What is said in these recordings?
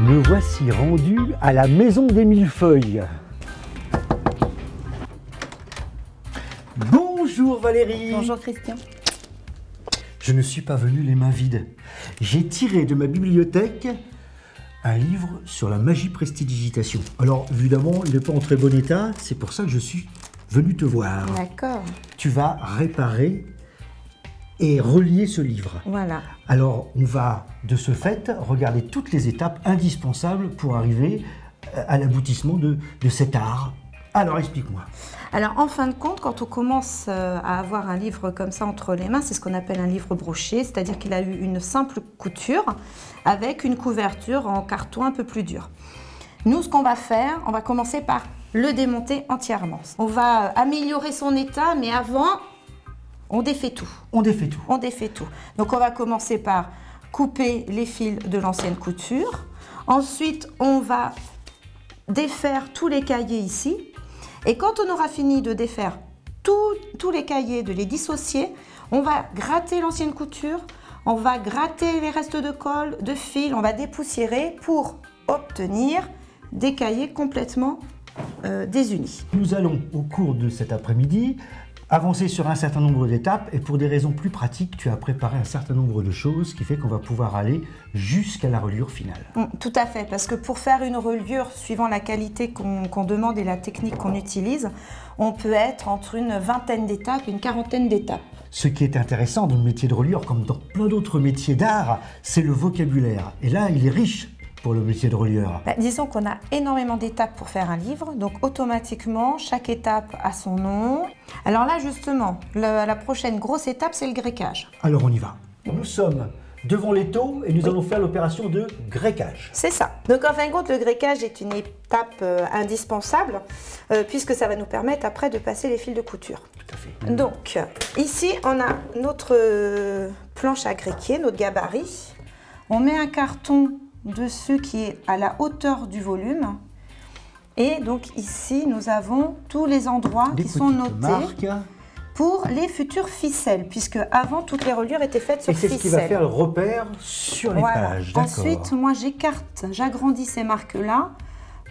Me voici rendu à la maison des millefeuilles. Bonjour Valérie. Bonjour Christian. Je ne suis pas venu les mains vides. J'ai tiré de ma bibliothèque un livre sur la magie prestidigitation. Alors évidemment, il n'est pas en très bon état, c'est pour ça que je suis venu te voir. D'accord. Tu vas réparer et relier ce livre. Voilà. Alors on va de ce fait regarder toutes les étapes indispensables pour arriver à l'aboutissement de cet art. Alors explique-moi. Alors en fin de compte, quand on commence à avoir un livre comme ça entre les mains, c'est ce qu'on appelle un livre broché, c'est-à-dire qu'il a eu une simple couture avec une couverture en carton un peu plus dur. Nous, ce qu'on va faire, on va commencer par le démonter entièrement. On va améliorer son état, mais avant, on défait tout. On défait tout. On défait tout. Donc on va commencer par couper les fils de l'ancienne couture. Ensuite, on va défaire tous les cahiers ici. Et quand on aura fini de défaire tous les cahiers, de les dissocier, on va gratter l'ancienne couture, on va gratter les restes de colle, de fil, on va dépoussiérer pour obtenir des cahiers complètement désunis. Nous allons, au cours de cet après-midi, avancer sur un certain nombre d'étapes et pour des raisons plus pratiques, tu as préparé un certain nombre de choses, ce qui fait qu'on va pouvoir aller jusqu'à la reliure finale. Tout à fait, parce que pour faire une reliure, suivant la qualité qu'on demande et la technique qu'on utilise, on peut être entre une vingtaine d'étapes et une quarantaine d'étapes. Ce qui est intéressant dans le métier de reliure, comme dans plein d'autres métiers d'art, c'est le vocabulaire. Et là, il est riche pour le métier de relieur. Disons qu'on a énormément d'étapes pour faire un livre, donc automatiquement, chaque étape a son nom. Alors là, justement, la prochaine grosse étape, c'est le greffage. Alors on y va. Nous sommes devant l'étau et nous allons faire l'opération de greffage. C'est ça. Donc en fin de compte, le greffage est une étape indispensable puisque ça va nous permettre après de passer les fils de couture. Tout à fait. Donc ici, on a notre planche à greffer, notre gabarit. On met un carton dessus qui est à la hauteur du volume. Et donc ici, nous avons tous les endroits qui sont notés pour les futures ficelles, puisque avant, toutes les reliures étaient faites sur ficelles. Et c'est ce qui va faire le repère sur les pages. Ensuite, moi, j'écarte, j'agrandis ces marques-là,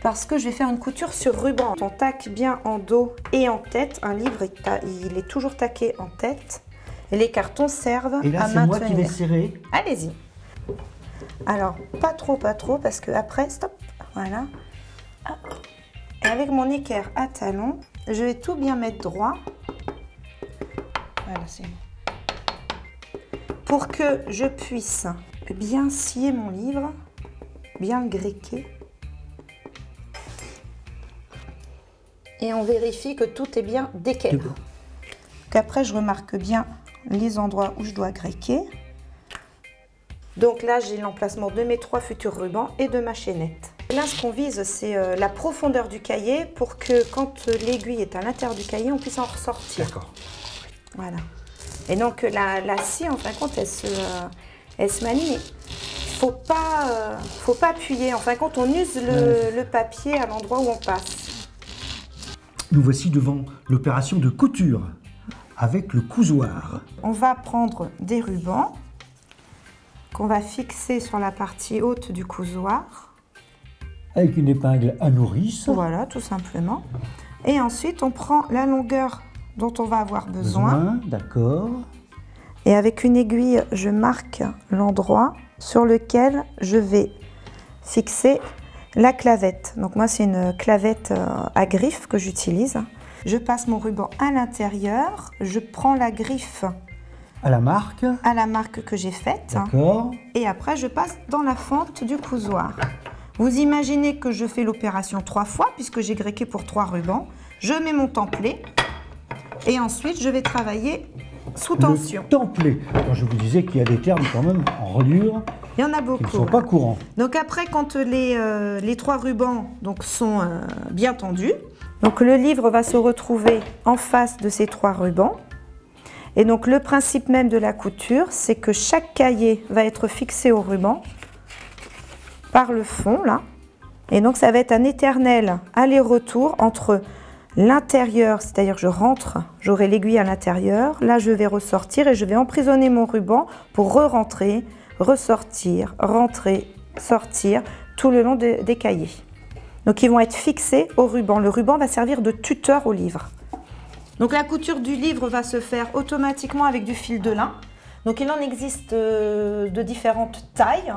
parce que je vais faire une couture sur ruban. On taque bien en dos et en tête. Un livre, il est toujours taqué en tête. Et les cartons servent à maintenir. Et là, c'est moi qui vais serrer. Allez-y. Alors, pas trop, parce que après, stop, voilà. Et avec mon équerre à talon, je vais tout bien mettre droit. Voilà, c'est bon. Pour que je puisse bien scier mon livre, bien le greffer. Et on vérifie que tout est bien d'équerre. Après, je remarque bien les endroits où je dois greffer. Donc là, j'ai l'emplacement de mes 3 futurs rubans et de ma chaînette. Là, ce qu'on vise, c'est la profondeur du cahier pour que quand l'aiguille est à l'intérieur du cahier, on puisse en ressortir. D'accord. Voilà. Et donc la scie, en fin de compte, elle se manie. Faut pas appuyer. En fin de compte, on use le papier à l'endroit où on passe. Nous voici devant l'opération de couture avec le cousoir. On va prendre des rubans qu'on va fixer sur la partie haute du cousoir. Avec une épingle à nourrice. Voilà, tout simplement. Et ensuite, on prend la longueur dont on va avoir besoin. D'accord. Et avec une aiguille, je marque l'endroit sur lequel je vais fixer la clavette. Donc moi, c'est une clavette à griffe que j'utilise. Je passe mon ruban à l'intérieur, je prends la griffe à la marque que j'ai faite. D'accord. Et après, je passe dans la fente du cousoir. Vous imaginez que je fais l'opération 3 fois, puisque j'ai greffé pour 3 rubans. Je mets mon templé et ensuite, je vais travailler sous tension. Le templé. Alors, je vous disais qu'il y a des termes quand même en reliure. Il y en a beaucoup. Qui ne sont pas courants. Donc après, quand les 3 rubans sont bien tendus, donc le livre va se retrouver en face de ces 3 rubans. Et donc le principe même de la couture, c'est que chaque cahier va être fixé au ruban par le fond là. Et donc ça va être un éternel aller-retour entre l'intérieur, c'est-à-dire je rentre, j'aurai l'aiguille à l'intérieur, là je vais ressortir et je vais emprisonner mon ruban pour re-rentrer, ressortir, rentrer, sortir, tout le long des cahiers. Donc ils vont être fixés au ruban. Le ruban va servir de tuteur au livre. Donc la couture du livre va se faire automatiquement avec du fil de lin. Donc il en existe de différentes tailles.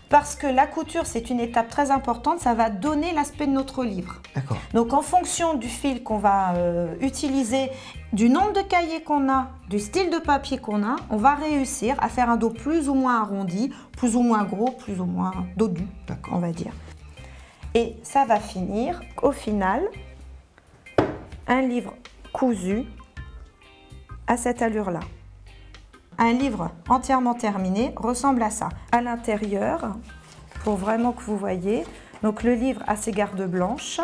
Parce que la couture, c'est une étape très importante, ça va donner l'aspect de notre livre. D'accord. Donc en fonction du fil qu'on va utiliser, du nombre de cahiers qu'on a, du style de papier qu'on a, on va réussir à faire un dos plus ou moins arrondi, plus ou moins gros, plus ou moins dodu, on va dire. Et ça va finir, au final, un livre cousu à cette allure-là. Un livre entièrement terminé ressemble à ça. À l'intérieur, pour vraiment que vous voyez, donc le livre a ses gardes blanches,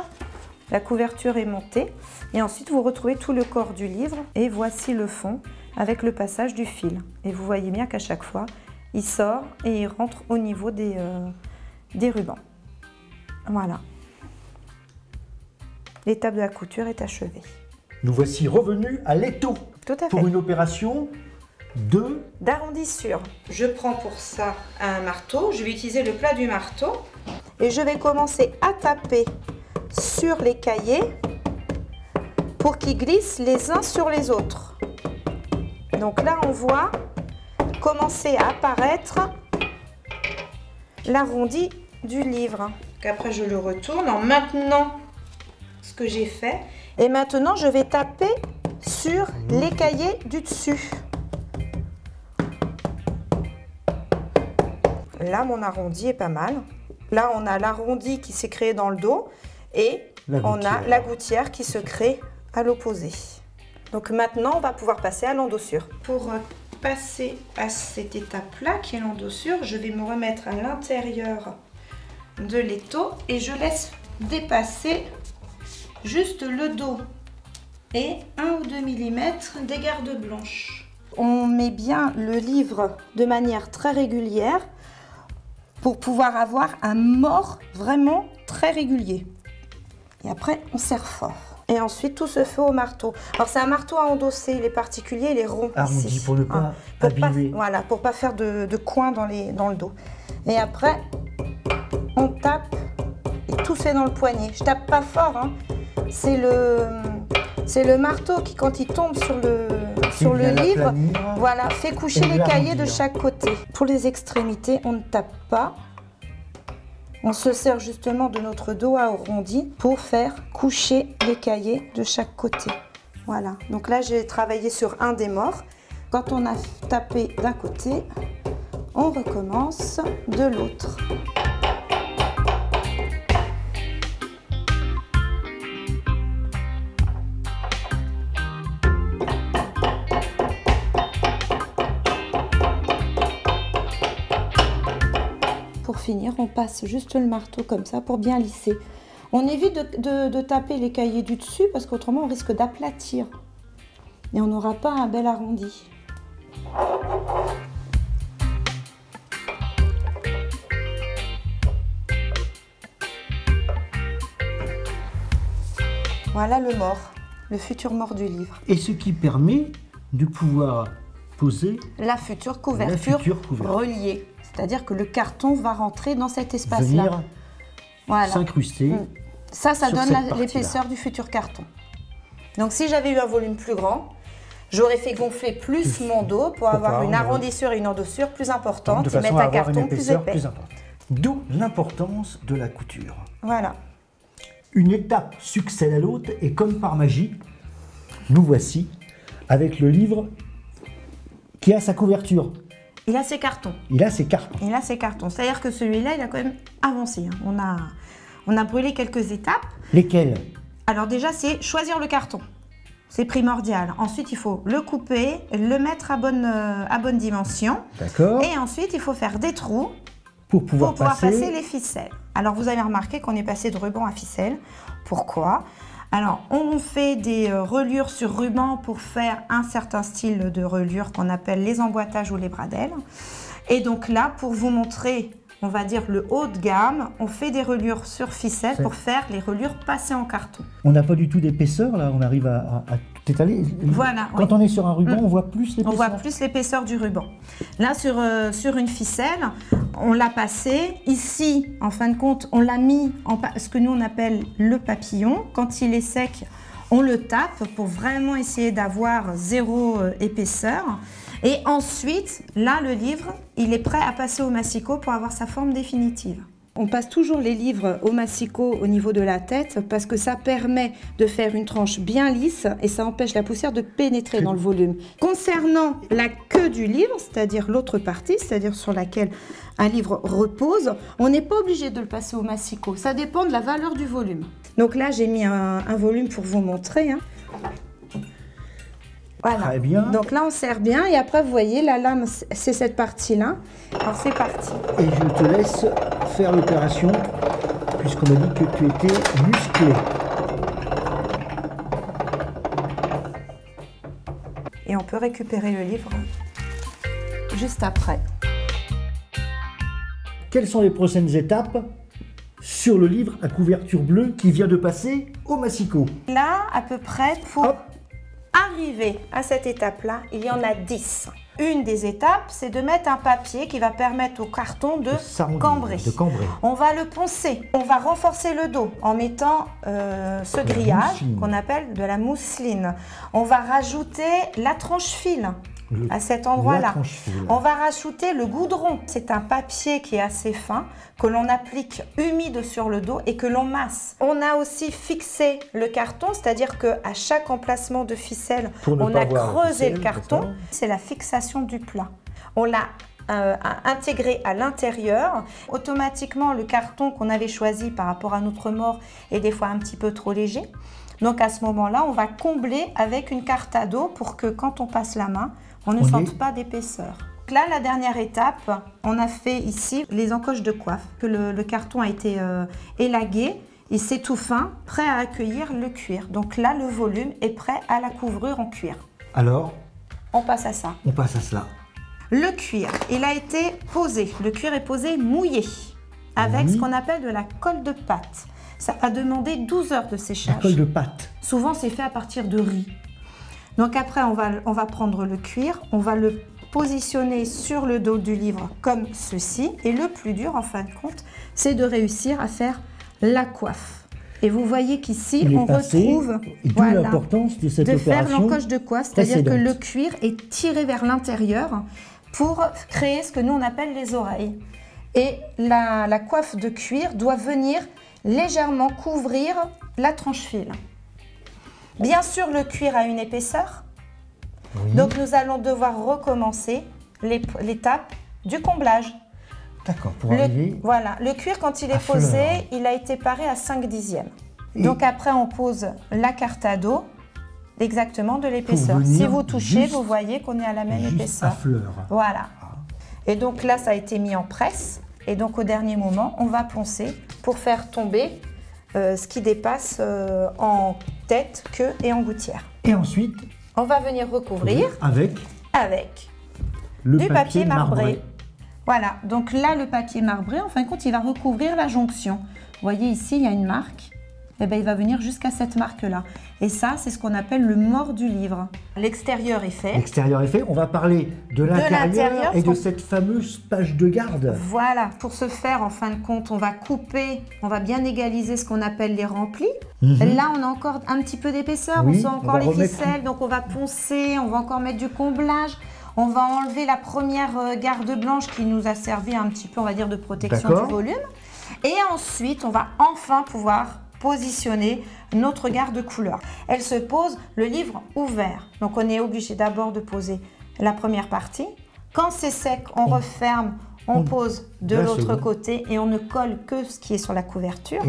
la couverture est montée et ensuite vous retrouvez tout le corps du livre et voici le fond avec le passage du fil. Et vous voyez bien qu'à chaque fois, il sort et il rentre au niveau des rubans. Voilà. L'étape de la couture est achevée. Nous voici revenus à l'étau. Tout à fait. Pour une opération d'arrondissure. Je prends pour ça un marteau, je vais utiliser le plat du marteau et je vais commencer à taper sur les cahiers pour qu'ils glissent les uns sur les autres. Donc là on voit commencer à apparaître l'arrondi du livre. Après je le retourne en maintenant ce que j'ai fait et maintenant je vais taper sur les cahiers du dessus. Là, mon arrondi est pas mal. Là, on a l'arrondi qui s'est créé dans le dos et on a la gouttière qui se crée à l'opposé. Donc maintenant, on va pouvoir passer à l'endossure. Pour passer à cette étape-là, qui est l'endossure, je vais me remettre à l'intérieur de l'étau et je laisse dépasser juste le dos et 1 ou 2 mm des gardes blanches. On met bien le livre de manière très régulière pour pouvoir avoir un mort vraiment très régulier. Et après, on serre fort. Et ensuite, tout se fait au marteau. Alors, c'est un marteau à endosser. Il est particulier, il est rond arrondi ici. Pour ne pas abîmer. Voilà, pour ne pas faire de coins dans le dos. Et après, on tape et tout se fait dans le poignet. Je tape pas fort, hein. C'est le marteau qui, quand il tombe sur le livre, voilà, fait coucher les cahiers de chaque côté. Pour les extrémités, on ne tape pas. On se sert justement de notre dos arrondi pour faire coucher les cahiers de chaque côté. Voilà, donc là j'ai travaillé sur un des morts. Quand on a tapé d'un côté, on recommence de l'autre. Pour finir, on passe juste le marteau comme ça pour bien lisser. On évite de taper les cahiers du dessus parce qu'autrement on risque d'aplatir. Et on n'aura pas un bel arrondi. Voilà le mort, le futur mort du livre. Et ce qui permet de pouvoir poser la future couverture reliée. C'est-à-dire que le carton va rentrer dans cet espace-là. Voilà. S'incruster. Ça donne l'épaisseur du futur carton. Donc si j'avais eu un volume plus grand, j'aurais fait gonfler plus mon dos pour avoir une arrondissure et une endossure plus importante et mettre un carton plus épais. D'où l'importance de la couture. Voilà. Une étape succède à l'autre et comme par magie, nous voici avec le livre qui a sa couverture. Il a ses cartons. Il a ses cartons. Il a ses cartons. C'est-à-dire que celui-là, il a quand même avancé. On a brûlé quelques étapes. Lesquelles? Alors déjà, c'est choisir le carton. C'est primordial. Ensuite, il faut le couper, le mettre à bonne dimension. D'accord. Et ensuite, il faut faire des trous pour pouvoir passer les ficelles. Alors, vous avez remarqué qu'on est passé de ruban à ficelle. Pourquoi? Alors, on fait des reliures sur ruban pour faire un certain style de reliure qu'on appelle les emboîtages ou les bradelles. Et donc là, pour vous montrer, on va dire le haut de gamme, on fait des reliures sur ficelle pour faire les reliures passées en carton. On n'a pas du tout d'épaisseur, là, on arrive à tout étaler. Voilà. Quand on est sur un ruban, on voit plus l'épaisseur. On voit plus l'épaisseur du ruban. Là, sur une ficelle, on l'a passé. Ici, en fin de compte, on l'a mis en ce que nous on appelle le papillon. Quand il est sec, on le tape pour vraiment essayer d'avoir 0 épaisseur. Et ensuite, là, le livre, il est prêt à passer au massicot pour avoir sa forme définitive. On passe toujours les livres au massicot au niveau de la tête parce que ça permet de faire une tranche bien lisse et ça empêche la poussière de pénétrer dans le volume. Concernant la queue du livre, c'est-à-dire l'autre partie, c'est-à-dire sur laquelle un livre repose, on n'est pas obligé de le passer au massicot. Ça dépend de la valeur du volume. Donc là, j'ai mis un volume pour vous montrer. Voilà. Très bien. Donc là, on serre bien et après, vous voyez, la lame, c'est cette partie-là. Alors, c'est parti. Et je te laisse faire l'opération, puisqu'on m'a dit que tu étais musclé. Et on peut récupérer le livre juste après. Quelles sont les prochaines étapes sur le livre à couverture bleue qui vient de passer au massicot? Là, à peu près, pour Hop. arriver à cette étape-là, il y en a 10. Une des étapes, c'est de mettre un papier qui va permettre au carton de cambrer. On va le poncer. On va renforcer le dos en mettant ce grillage qu'on appelle de la mousseline. On va rajouter la tranche-fil à cet endroit-là. On va rajouter le goudron. C'est un papier qui est assez fin, que l'on applique humide sur le dos et que l'on masse. On a aussi fixé le carton, c'est-à-dire qu'à chaque emplacement de ficelle, on a creusé le carton. C'est la fixation du plat. On l'a intégré à l'intérieur. Automatiquement, le carton qu'on avait choisi par rapport à notre mort est des fois un petit peu trop léger. Donc à ce moment-là, on va combler avec une carte à dos pour que quand on passe la main, on ne sente pas d'épaisseur. Là, la dernière étape, on a fait ici les encoches de coiffe. Que le carton a été élagué et c'est tout fin, prêt à accueillir le cuir. Donc là, le volume est prêt à la couvrir en cuir. Alors, on passe à ça. On passe à cela. Le cuir, il a été posé. Le cuir est posé mouillé avec ce qu'on appelle de la colle de pâte. Ça va demander 12 heures de séchage. La colle de pâte. Souvent, c'est fait à partir de riz. Donc après, on va prendre le cuir, on va le positionner sur le dos du livre comme ceci. Et le plus dur, en fin de compte, c'est de réussir à faire la coiffe. Et vous voyez qu'ici, on retrouve l'importance de cette opération faire l'encoche de coiffe, c'est-à-dire que le cuir est tiré vers l'intérieur pour créer ce que nous, on appelle les oreilles. Et la coiffe de cuir doit venir légèrement couvrir la tranche-fil. Bien sûr, le cuir a une épaisseur, donc nous allons devoir recommencer l'étape du comblage. D'accord, pour arriver... Voilà, le cuir, quand il est posé, il a été paré à 5/10. Donc après, on pose la carte à dos, exactement de l'épaisseur. Si vous touchez, vous voyez qu'on est à la même épaisseur. À fleur. Voilà. Et donc là, ça a été mis en presse. Et donc au dernier moment, on va poncer pour faire tomber ce qui dépasse en tête, queue et en gouttière. Et ensuite, on va venir recouvrir avec du papier marbré. Voilà, donc là, le papier marbré, en fin de compte, il va recouvrir la jonction. Vous voyez ici, il y a une marque. Et bien, il va venir jusqu'à cette marque-là. Et ça, c'est ce qu'on appelle le mort du livre. L'extérieur est fait. L'extérieur est fait. On va parler de l'intérieur et de cette fameuse page de garde. Voilà. Pour ce faire, en fin de compte, on va couper, on va bien égaliser ce qu'on appelle les remplis. Là, on a encore un petit peu d'épaisseur. On sent encore les ficelles. Donc, on va poncer, on va encore mettre du comblage. On va enlever la première garde blanche qui nous a servi un petit peu, on va dire, de protection du volume. Et ensuite, on va enfin pouvoir positionner notre garde couleur. Elle se pose le livre ouvert. Donc, on est obligé d'abord de poser la première partie. Quand c'est sec, on referme, on pose de l'autre côté et on ne colle que ce qui est sur la couverture.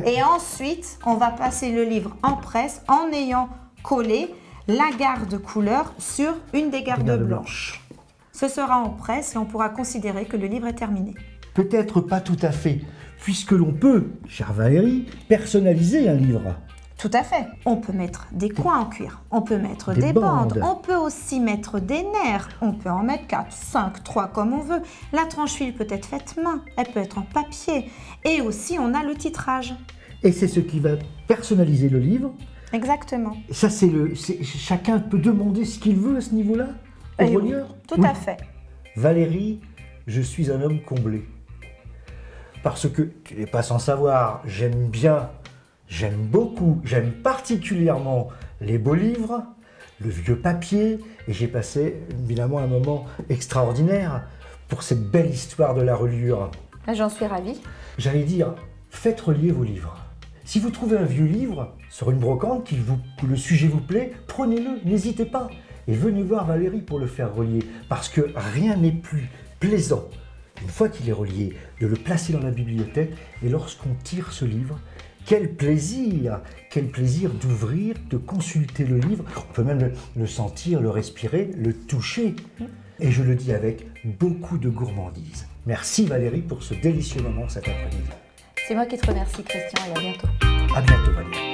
Et ensuite, on va passer le livre en presse en ayant collé la garde couleur sur une des gardes blanches. Ce sera en presse et on pourra considérer que le livre est terminé. Peut-être pas tout à fait, puisque l'on peut, chère Valérie, personnaliser un livre. Tout à fait. On peut mettre des coins en cuir, on peut mettre des bandes, on peut aussi mettre des nerfs, on peut en mettre 4, 5, 3 comme on veut. La tranche-fil peut être faite main, elle peut être en papier. Et aussi, on a le titrage. Et c'est ce qui va personnaliser le livre. Exactement. Ça, chacun peut demander ce qu'il veut à ce niveau-là, au relieur. Tout à fait. Valérie, je suis un homme comblé. parce que tu n'es pas sans savoir, j'aime beaucoup, j'aime particulièrement les beaux livres, le vieux papier, et j'ai passé évidemment un moment extraordinaire pour cette belle histoire de la reliure. Ah, j'en suis ravie. J'allais dire, faites relier vos livres. Si vous trouvez un vieux livre sur une brocante, que le sujet vous plaît, prenez-le, n'hésitez pas. Et venez voir Valérie pour le faire relier, parce que rien n'est plus plaisant, une fois qu'il est relié, de le placer dans la bibliothèque, et lorsqu'on tire ce livre, quel plaisir d'ouvrir, de consulter le livre, on peut même le sentir, le respirer, le toucher. Et je le dis avec beaucoup de gourmandise. Merci Valérie pour ce délicieux moment cet après-midi. C'est moi qui te remercie Christian et à bientôt. À bientôt Valérie.